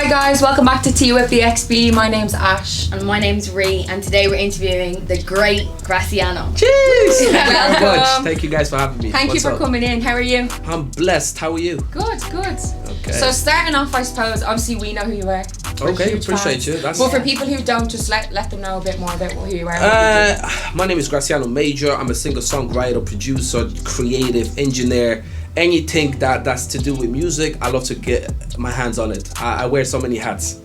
Hi guys, welcome back to Tea with BXB. My name's Ash. And my name's Ree, and today we're interviewing the great Graciano. Cheers! Welcome. Thank you guys for having me. Thank you for coming in. How are you? I'm blessed. How are you? Good. Okay. So starting off, I suppose, obviously we know who you are. We're Okay, huge appreciate fans. you. That's But for people who don't, just let them know a bit more about who you are. My name is Graciano Major. I'm a singer-songwriter, producer, creative, engineer. Anything that's to do with music, I love to get my hands on it. I wear so many hats.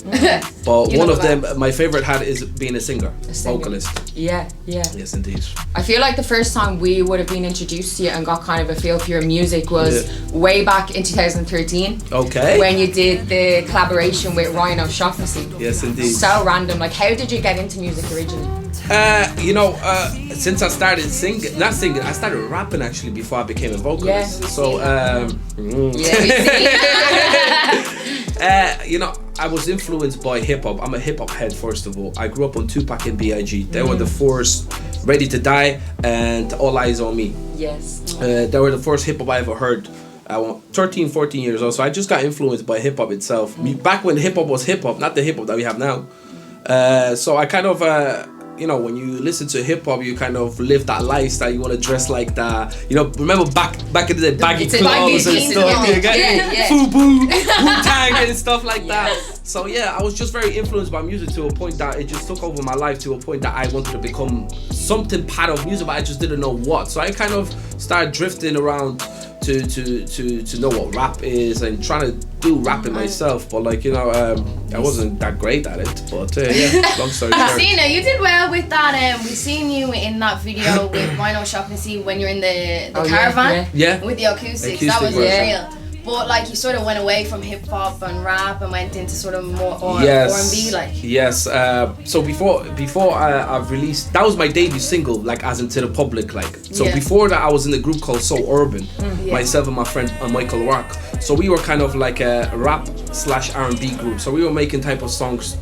But one of them, my favorite hat is being a singer, vocalist. Yeah. Yes, indeed. I feel like the first time we would have been introduced to you and got kind of a feel for your music was way back in 2013. Okay. When you did the collaboration with Ryan O'Shaughnessy. Yes, indeed. So random. Like, how did you get into music originally? Since I started I started rapping actually before I became a vocalist. I was influenced by hip hop. I'm a hip hop head, first of all. I grew up on Tupac and B.I.G. They were the first, Ready to Die and All Eyes on Me. Yes. They were the first hip hop I ever heard. I was 13, 14 years old, so I just got influenced by hip hop itself. Back when hip hop was hip hop, not the hip hop that we have now. So I kind of, when you listen to hip hop, you kind of live that lifestyle. You want to dress like that. Remember back in the day, baggy clothes and stuff. FUBU, Wu-Tang and stuff like that. So yeah, I was just very influenced by music to a point that it just took over my life to a point that I wanted to become something part of music, but I just didn't know what. So I kind of started drifting around to know what rap is and trying to do rapping myself, but I wasn't that great at it. But long story short. Christina, you did well with that. We seen you in that video with Ryan O'Shaughnessy when you're in the caravan with the acoustics. That was real. But you sort of went away from hip hop and rap and went into sort of more R&B Yes. So before I've released, that was my debut single, as into the public, So before that, I was in a group called So Urban, myself and my friend Michael Rock. So we were kind of like a rap/R&B group. So we were making type of songs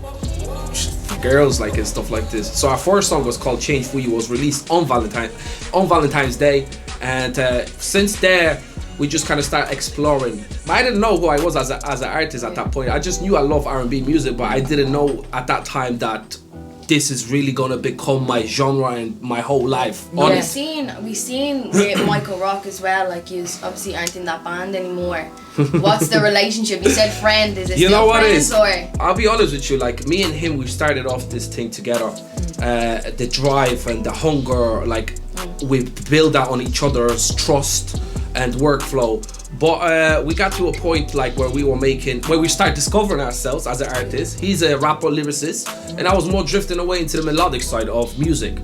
for girls and stuff like this. So our first song was called Change For You, was released on Valentine's Day, and since there we just kind of started exploring. But I didn't know who I was as an artist at that point. I just knew I love R&B music, but I didn't know at that time that this is really gonna become my genre and my whole life. We've seen with Michael Rock as well. You obviously aren't in that band anymore. What's the relationship? You said friend. Is it still friends, or? I'll be honest with you. Me and him, we started off this thing together. The drive and the hunger, we build that on each other's trust and workflow. But we got to a point where we started discovering ourselves as an artist. He's a rapper, lyricist, and I was more drifting away into the melodic side of music.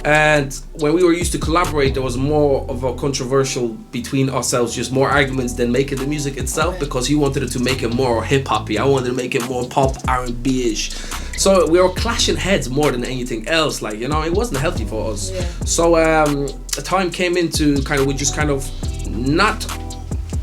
And when we were used to collaborate, there was more of a controversial between ourselves, just more arguments than making the music itself, because he wanted to make it more hip-hoppy. I wanted to make it more pop, R&B-ish. So we were clashing heads more than anything else. It wasn't healthy for us. So the time came into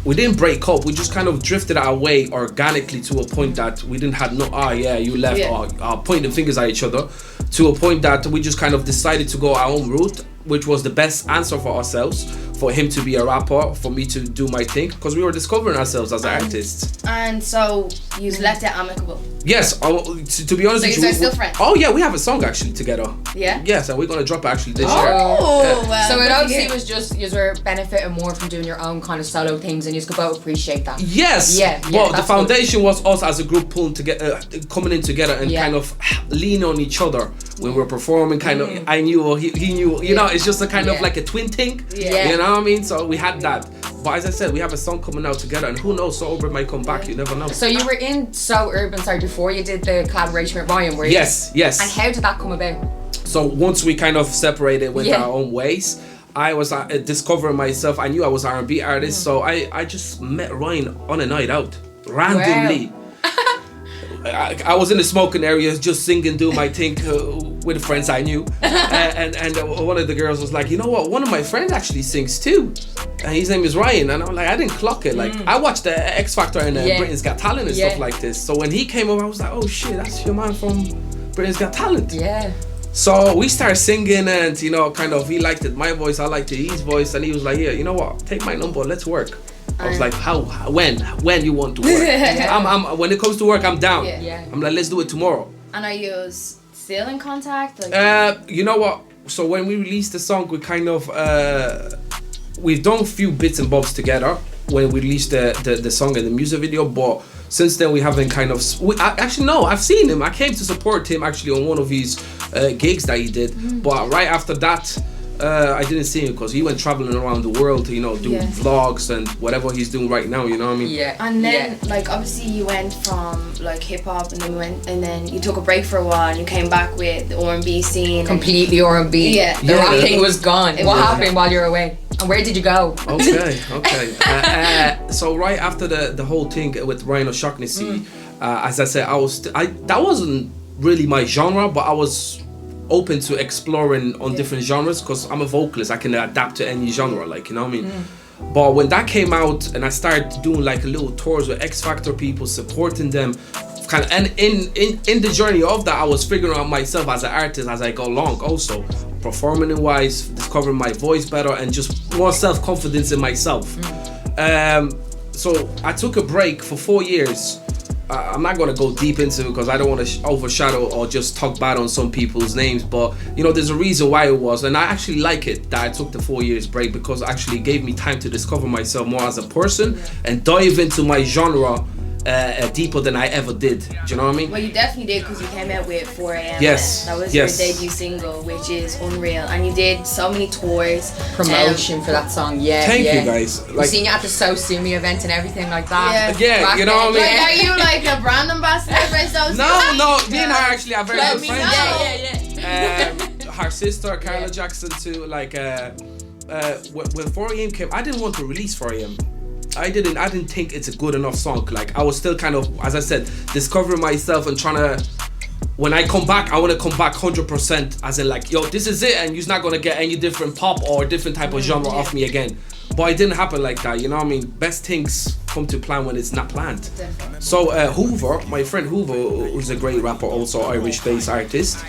we didn't break up. We just kind of drifted our way organically to a point that we didn't have you left, or pointing fingers at each other, to a point that we just kind of decided to go our own route, which was the best answer for ourselves, for him to be a rapper, for me to do my thing, because we were discovering ourselves as artists. And so you left it amicable? Yes, to be honest with you. So you guys still friends? Oh yeah, we have a song actually together. Yeah? Yes, and we're going to drop it actually this year. Well, so it obviously was just, you were benefiting more from doing your own kind of solo things, and you could both appreciate that. Yes. Well, the foundation was us as a group pulling together, coming in together and kind of leaning on each other when we're performing. Kind of, I knew or he knew. It's just a kind of like a twin thing. You know what I mean? So we had that. But as I said, we have a song coming out together, and who knows, So Urban might come back. You never know. So you were in So Urban, before you did the collaboration with Ryan, were you? Yes. And how did that come about? So once we kind of separated, went our own ways, I was discovering myself. I knew I was an R&B artist, so I just met Ryan on a night out, randomly. Wow. I was in the smoking area, just singing, doing my thing with the friends I knew, and one of the girls was like, you know what? One of my friends actually sings too, and his name is Ryan. And I'm like, I didn't clock it. I watched the X Factor and Britain's Got Talent and stuff like this. So when he came over, I was like, oh shit, that's your man from Britain's Got Talent. Yeah. So we started singing, and he liked it, my voice, I liked it, his voice, and he was like, yeah, you know what? Take my number, let's work. I was like, when you want to work? I'm when it comes to work, I'm down. I'm like, let's do it tomorrow. And are you still in contact? You know what? So when we released the song, we kind of we've done a few bits and bobs together when we released the song and the music video, but since then we haven't kind of. I've seen him. I came to support him actually on one of his gigs that he did, but right after that. I didn't see him because he went traveling around the world, you know, doing vlogs and whatever he's doing right now. You know what I mean? Yeah. And then, like, obviously, you went from like hip hop, and then you took a break for a while, and you came back with the R&B scene. Completely R&B. Yeah. The rapping was gone. What happened while you were away? And where did you go? Okay. So right after the whole thing with Ryan O'Shaughnessy, as I said, that wasn't really my genre, but I was open to exploring on different genres because I'm a vocalist. I can adapt to any genre, like, you know what I mean? But when that came out and I started doing like little tours with X Factor people, supporting them, kind of, and in the journey of that, I was figuring out myself as an artist as I go along, also performing wise, discovering my voice better, and just more self-confidence in myself. So I took a break for 4 years. I'm not going to go deep into it because I don't want to overshadow or just talk bad on some people's names, but you know, there's a reason why it was, and I actually like it that I took the 4 years break because it actually gave me time to discover myself more as a person and dive into my genre deeper than I ever did. Do you know what I mean? Well, you definitely did because you came out with 4 a.m. Yes. That was your debut single, which is unreal, and you did so many tours. Promotion for that song, Thank you guys. Like, we seen you at the So Sue Me event and everything like that. Yeah, you know what I mean? Like, are you like a brand ambassador for So Sue? No, me and her actually are very good friends. Yeah. Her sister, Carla Jackson too, like when 4 a.m. came, I didn't want to release 4 a.m. I didn't think it's a good enough song. Like, I was still kind of, as I said, discovering myself and trying to, when I come back, I want to come back 100%, as in like, yo, this is it, and you're not going to get any different pop or different type of genre off me again. But it didn't happen like that, you know what I mean? Best things come to plan when it's not planned. Definitely. So Hoover, my friend Hoover, who's a great rapper, also Irish-based artist,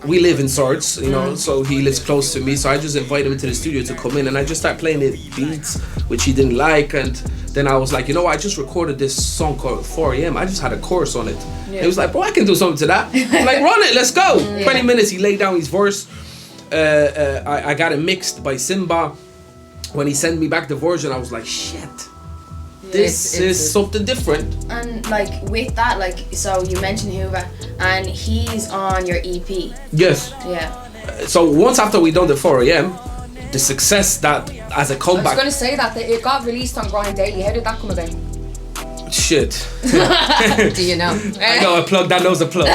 we live in Swords, you know, so he lives close to me, so I just invited him to the studio to come in, and I just started playing beats, which he didn't like, and then I was like, you know what, I just recorded this song called 4 a.m. I just had a chorus on it. He was like, bro, I can do something to that. I'm like, run it, let's go. 20 minutes, he laid down his verse. I got it mixed by Simba. When he sent me back the version, I was like, shit, this is something different. And like with that, like, so you mentioned Hoover, and he's on your EP. Yes. Yeah. So once after we done the 4 a.m., the success that as a comeback. I was going to say that it got released on Grind Daily. How did that come about? Shit. Do you know? I know a plug that knows a plug.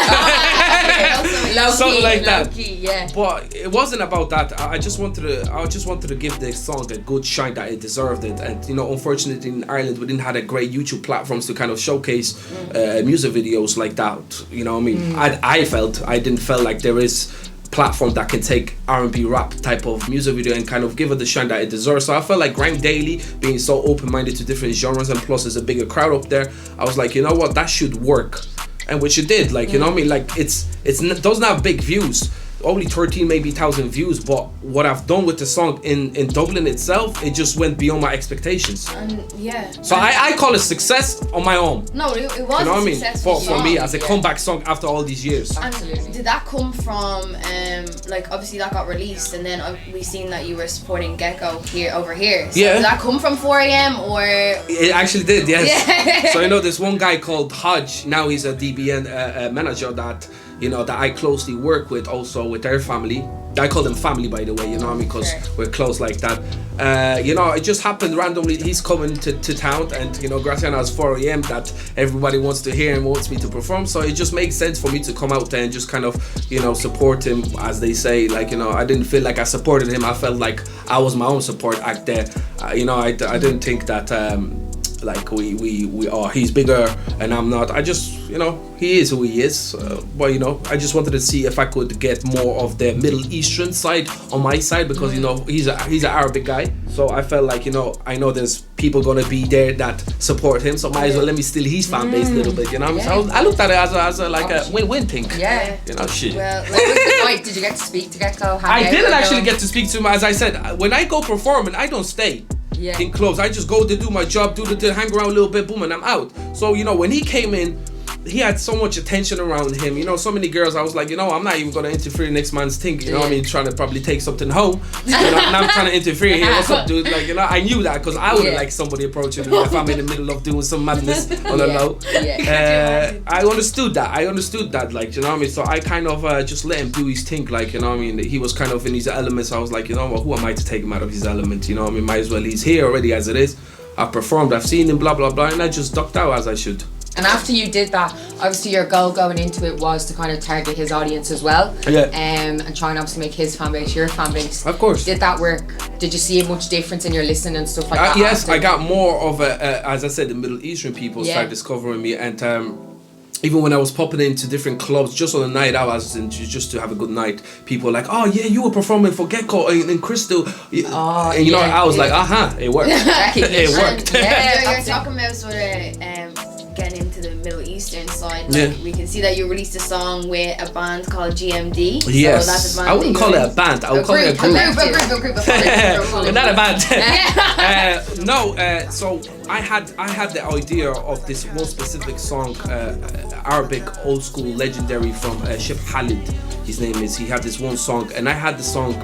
Something like that. Low-key, yeah. But it wasn't about that. I just wanted to give the song a good shine that it deserved it. And you know, unfortunately in Ireland we didn't have a great YouTube platforms to kind of showcase music videos like that. You know what I mean? I didn't feel like there is platform that can take R&B rap type of music video and kind of give it the shine that it deserves. So I felt like Grind Daily, being so open-minded to different genres, and plus there's a bigger crowd up there, I was like, you know what, that should work. And which it did, like, you know what I mean, like it doesn't have big views, only 13 maybe 1,000 views, but what I've done with the song in Dublin itself, it just went beyond my expectations. So I call it success on my own. No, it was, you know what I mean, for for me as a comeback song after all these years. Absolutely. And did that come from like, obviously that got released, and then we seen that you were supporting Gekko over here. So did that come from 4 a.m. or? It actually did, yes. So you know, there's one guy called Hodge, now he's a DBN manager that, you know, that I closely work with, also with their family. I call them family, by the way, you know what I mean, because we're close like that. You know, it just happened randomly. He's coming to town, and you know, Graciano has 4 a.m. that everybody wants to hear and wants me to perform. So it just makes sense for me to come out there and just kind of, you know, support him, as they say. Like, you know, I didn't feel like I supported him. I felt like I was my own support act there. You know, I didn't think that like we are, he's bigger and I'm not. I just, you know, he is who he is, but you know, I just wanted to see if I could get more of the Middle Eastern side on my side, because you know, he's an Arabic guy, so I felt like, you know, I know there's people gonna be there that support him, so might as well let me steal his fan base a little bit, you know. So I looked at it as a like a win-win thing. You know, shit. Well, what was the night? Did you get to speak to Gekko? I didn't actually get to speak to him. As I said, when I go performing, I don't stay. in clubs. I just go to do my job, hang around a little bit, boom, and I'm out. So, you know, when he came in, he had so much attention around him. You know, so many girls, I was like, you know, I'm not even going to interfere in next man's thing. You know what I mean? Trying to probably take something home. You know, and I'm trying to interfere here. What's up, dude? Like, you know, I knew that because I wouldn't like somebody approaching me if I'm in the middle of doing some madness on the low. I understood that. Like, you know what I mean? So I kind of just let him do his thing. Like, you know what I mean? He was kind of in his elements. I was like, you know what? Who am I to take him out of his element? You know what I mean? Might as well. He's here already as it is. I've performed. I've seen him, blah, blah, blah. And I just ducked out as I should. And after you did that, obviously your goal going into it was to kind of target his audience as well. And try and obviously make his fan base your fan base. Of course. Did that work? Did you see much difference in your listening and stuff like that? Yes, I got more of as I said, the Middle Eastern people started discovering me. And even when I was popping into different clubs, just on a night out, just to have a good night, people were like, oh yeah, you were performing for Gekko in Crystal. And you know, I was like, it worked. It worked. You're talking about sort of getting into the Middle Eastern side. Like, we can see that you released a song with a band called GMD. Yes. So that's a band I wouldn't call it a band. I would call it a group. But not a band. No. So I had the idea of this one specific song, Arabic old school legendary from Chef Khalid. His name is. He had this one song, and I had the song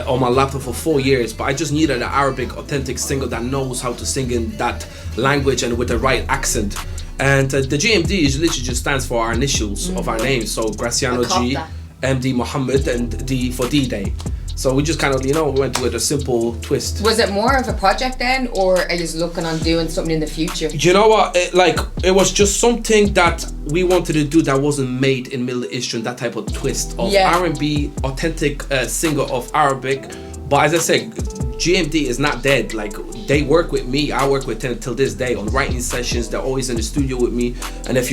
on my laptop for 4 years, but I just needed an Arabic authentic singer that knows how to sing in that language and with the right accent. And the GMD is literally just stands for our initials of our names. So Graciano G, MD Muhammad, and D for D-Day. So we just kind of, you know, went with a simple twist. Was it more of a project then, or are you looking on doing something in the future? You know what? It was just something that we wanted to do that wasn't made in Middle Eastern, that type of twist of R&B, authentic singer of Arabic. But as I said, GMD is not dead. Like, they work with me. I work with them till this day on writing sessions. They're always in the studio with me. And if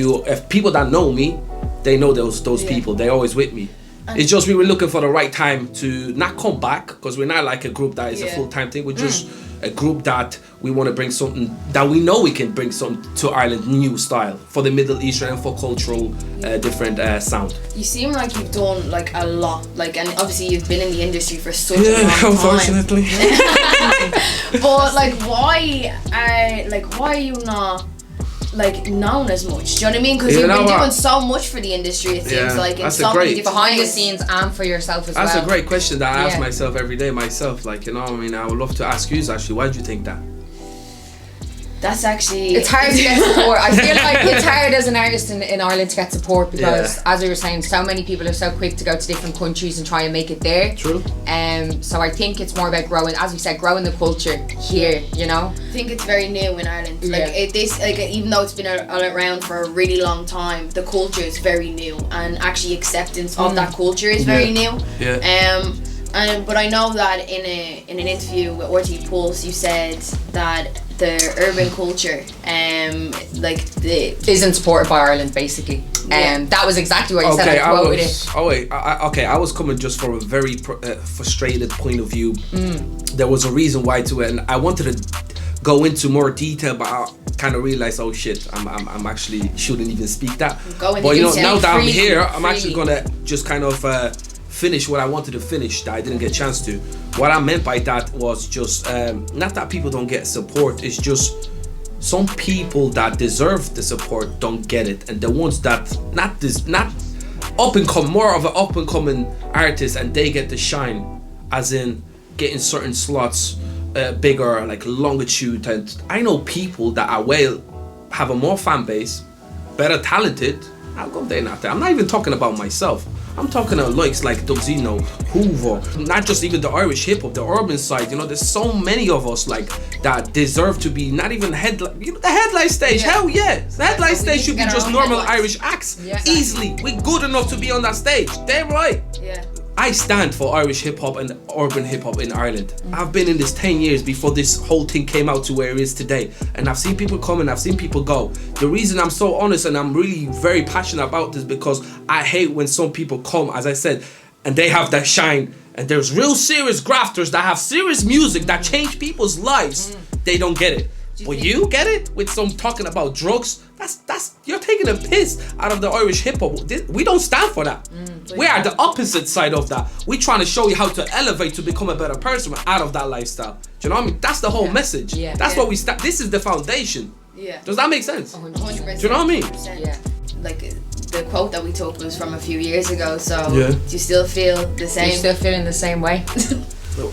people that know me, they know those people. They're always with me. It's just we were looking for the right time to not come back, because we're not like a group that is a full-time thing. We're just a group that we want to bring something that we know we can bring something to Ireland, new style for the Middle Eastern and for cultural different sound. You seem like you've done like a lot, like, and obviously you've been in the industry for such a long time. Unfortunately. But why are you not like known as much? Do you know what I mean? Because you've been doing so much for the industry, it seems like, in so many different behind the scenes and for yourself as well. That's a great question that I ask myself every day myself. Like, you know, I mean, I would love to ask you actually, why do you think that? That's actually... It's hard to get support. I feel like it's hard as an artist in Ireland to get support because, as we were saying, so many people are so quick to go to different countries and try and make it there. True. So I think it's more about growing, as we said, growing the culture here, you know? I think it's very new in Ireland. Even though it's been around for a really long time, the culture is very new, and actually acceptance of that culture is very new. But I know that in an interview with RT Pulse, you said that the urban culture, isn't supported by Ireland, basically. That was exactly what you said. I was coming just from a very frustrated point of view. There was a reason why to it, and I wanted to go into more detail, but I kind of realized, oh shit, I'm actually shouldn't even speak that. But you know, now that I'm here, I'm actually gonna just kind of finish what I wanted to finish that I didn't get a chance to. What I meant by that was just not that people don't get support, it's just some people that deserve the support don't get it, and the ones that not up and come, more of an up and coming artist, and they get the shine, as in getting certain slots bigger, like longitude. And I know people that are have a more fan base, better talented. How come they're not there? I'm not even talking about myself. I'm talking about likes like Dubzino, Hoover, not just even the Irish hip hop, the urban side. You know, there's so many of us like that deserve to be not even the headline stage. Hell yeah, the headline stage should be just normal Irish acts. Easily, we're good enough to be on that stage. Damn right. I stand for Irish hip hop and urban hip hop in Ireland. I've been in this 10 years before this whole thing came out to where it is today. And I've seen people come and I've seen people go. The reason I'm so honest and I'm really very passionate about this, because I hate when some people come, as I said, and they have that shine, and there's real serious grafters that have serious music that change people's lives. They don't get it. But you get it with some talking about drugs. That's you're taking a piss out of the Irish hip hop. We don't stand for that. We are the opposite side of that. We're trying to show you how to elevate to become a better person out of that lifestyle. Do you know what I mean? That's the whole message. Yeah. That's what we start. This is the foundation. Yeah. Does that make sense? 100%. Do you know what I mean? Yeah. Like the quote that we took was from a few years ago. So Yeah. do you still feel the same? You still feeling the same way?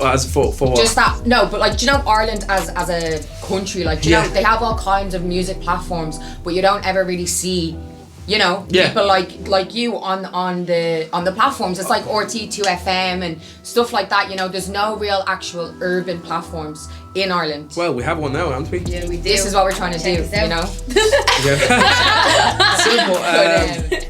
As for what? Just that, no, but like, do you know Ireland as a country, like, do you know, they have all kinds of music platforms, but you don't ever really see, you know, people like you on the platforms. It's like RT2FM and stuff like that, you know. There's no real actual urban platforms in Ireland. Well, we have one now, haven't we? Yeah, we do. This is what we're trying to do, you know. Simple.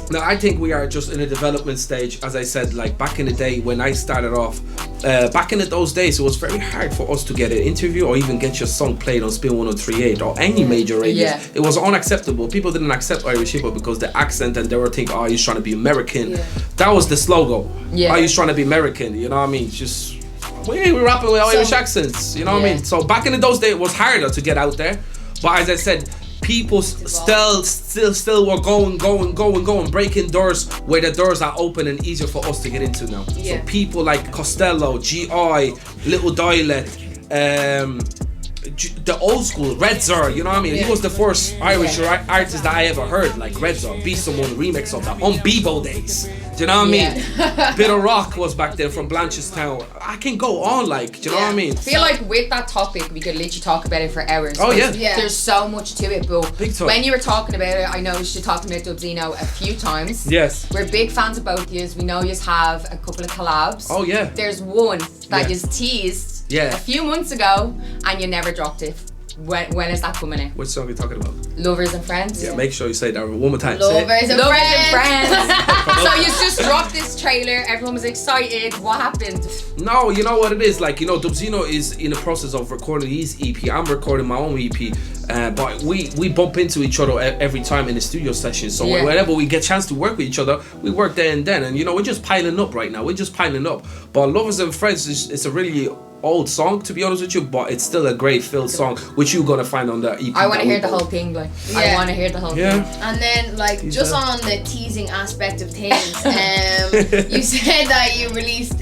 No, I think we are just in a development stage. As I said, like back in the day when I started off, back in those days, it was very hard for us to get an interview or even get your song played on Spin 103.8 or any major radios. Yeah. It was unacceptable. People didn't accept Irish hip hop because the accent, and they were thinking, oh, he's trying to be American. Yeah. That was the slogan. Yeah. Oh, he's trying to be American. You know what I mean? Just we're rapping with Irish accents. You know what I mean? So back in those days, it was harder to get out there. But as I said, people still were going, breaking doors where the doors are open and easier for us to get into now. So people like Costello, G.I., Little Dialect, the old school, Red Zor, you know what I mean? He was the first Irish artist that I ever heard, like Red Zor, Be Someone remix of that, on Bebo days. Do you know what I mean? Bit of Rock was back then from Blanchardstown. I can go on, like, do you know what I mean? I feel like with that topic, we could literally talk about it for hours. Oh yeah. There's so much to it, but big time. When you were talking about it, I noticed you talking about Dubzino a few times. Yes. We're big fans of both of yous. We know yous have a couple of collabs. Oh yeah. There's one that yous teased a few months ago, and you never dropped it. When is that coming in? Which song are you talking about? Lovers and Friends. Yeah, make sure you say that one more time. Lovers and Friends. So you just dropped this trailer. Everyone was excited. What happened? No, you know what it is. Like, you know, Dubzino is in the process of recording his EP. I'm recording my own EP. But we bump into each other every time in the studio session. So whenever we get a chance to work with each other, we work there and then. And, you know, we're just piling up right now. We're just piling up. But Lovers and Friends is a really old song, to be honest with you, but it's still a great filled song, which you're gonna find on the EP. I want to hear the whole thing, like I want to hear the whole thing. And then, like, just on the teasing aspect of things, you said that you released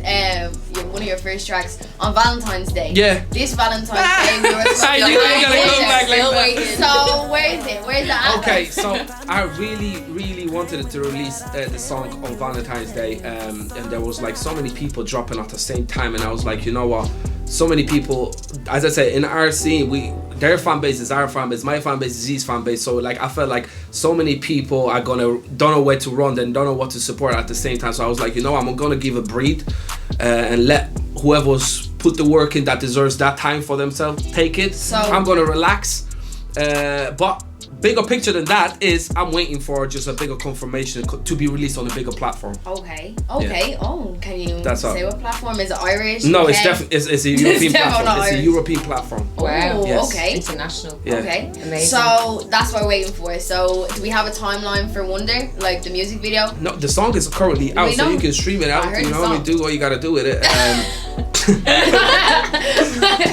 one of your first tracks on Valentine's Day. Yeah. This Valentine's Day, we were So where is it? Where's that? Okay, so I really wanted to release the song on Valentine's Day, and there was like so many people dropping at the same time, and I was like, you know what? So many people, as I said, in our scene, their fan base is our fan base, my fan base is his fan base. So like I felt like so many people are don't know where to run, then don't know what to support at the same time. So I was like, you know, I'm gonna give a breathe and let whoever's put the work in that deserves that time for themselves take it. So I'm gonna relax. But bigger picture than that is I'm waiting for just a bigger confirmation to be released on a bigger platform. Okay. Yeah. Oh, can you say what platform? Is it Irish? No, it's definitely it's a European platform. It's a European platform. Wow. Yes. Okay. International. Yeah. Okay. Amazing. So that's what we're waiting for. So do we have a timeline for Wonder, like the music video? No, the song is currently out, so you can stream it out. You know what I mean? Do what you gotta do with it.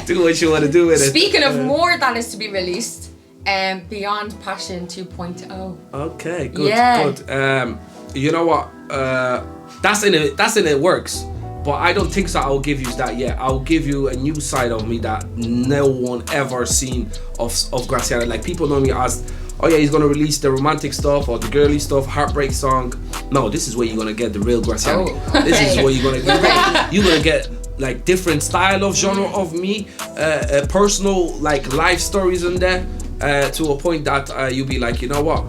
Do what you want to do with it. Speaking of more that is to be released, Beyond Passion 2.0. Okay, good. You know what? That's in it works. But I don't think so. I'll give you that yet. I'll give you a new side of me that no one ever seen of Graciano. Like, people know me as, oh yeah, he's gonna release the romantic stuff or the girly stuff, heartbreak song. No, this is where you're gonna get the real Graciano. This is where you're gonna get. You're gonna get like different style of genre of me, personal like life stories in there. To a point that you'll be like, you know what,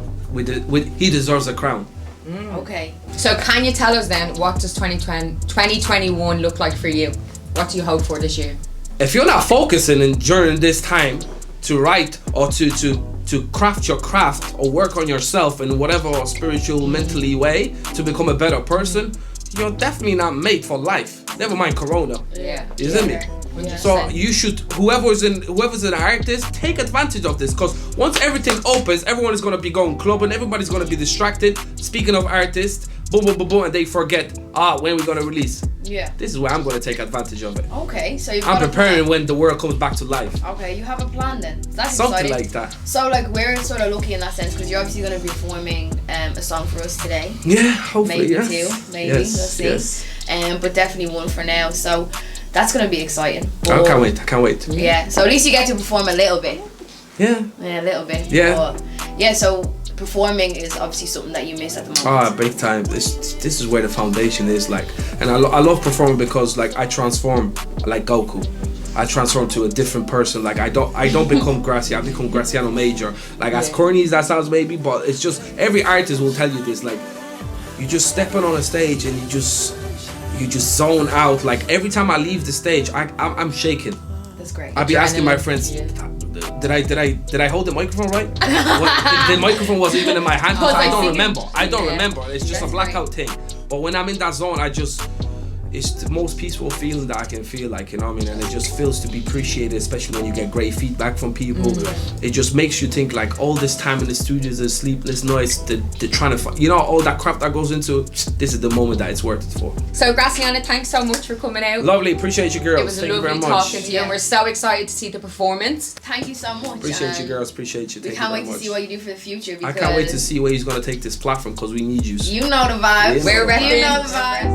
he deserves a crown. Okay. So can you tell us then, what does 2021 look like for you? What do you hope for this year? If you're not focusing during this time to write or to craft your craft or work on yourself in whatever spiritual, mentally way to become a better person, you're definitely not made for life. Never mind Corona. Yeah. Isn't it? Yeah. So you should, whoever's an artist, take advantage of this, because once everything opens, everyone is gonna be going clubbing, everybody's gonna be distracted. Speaking of artists, boom, boom, boom, boom, and they forget, when we're gonna release. Yeah. This is where I'm gonna take advantage of it. Okay, so I'm preparing when the world comes back to life. Okay, you have a plan then. That's something exciting. Like that. So like we're sort of lucky in that sense because you're obviously gonna be performing a song for us today. Yeah, hopefully. Maybe two, maybe. Yes, we'll see. But definitely one for now. So That's gonna be exciting. I can't wait. Yeah. So at least you get to perform a little bit. Yeah. Yeah, a little bit. Yeah. But, yeah. So performing is obviously something that you miss at the moment. Ah, big time. This is where the foundation is, like, and I love performing because like I transform like Goku. I transform to a different person. Like I don't become Gracie. I become Graciano Major. Like as corny as that sounds, maybe, but it's just every artist will tell you this. Like you just stepping on a stage and you just zone out. Like every time I leave the stage, I'm shaking. That's great. I'll be asking my friends, did I hold the microphone right? The microphone wasn't even in my hand. I don't remember. It's just a blackout thing. But when I'm in that zone, it's the most peaceful feeling that I can feel, like, you know what I mean? And it just feels to be appreciated, especially when you get great feedback from people. It just makes you think, like, all this time in the studios, the sleepless nights, the trying to, you know, all that crap that goes into it, this is the moment that it's worth it for. So, Graciano, thanks so much for coming out. Lovely, appreciate you, girls. It was lovely talking to you, and we're so excited to see the performance. Thank you so much. Appreciate you, girls. Appreciate you. We can't wait to see what you do for the future. I can't wait to see where he's going to take this platform, because we need you. You know the vibes. We're ready. You know the vibes.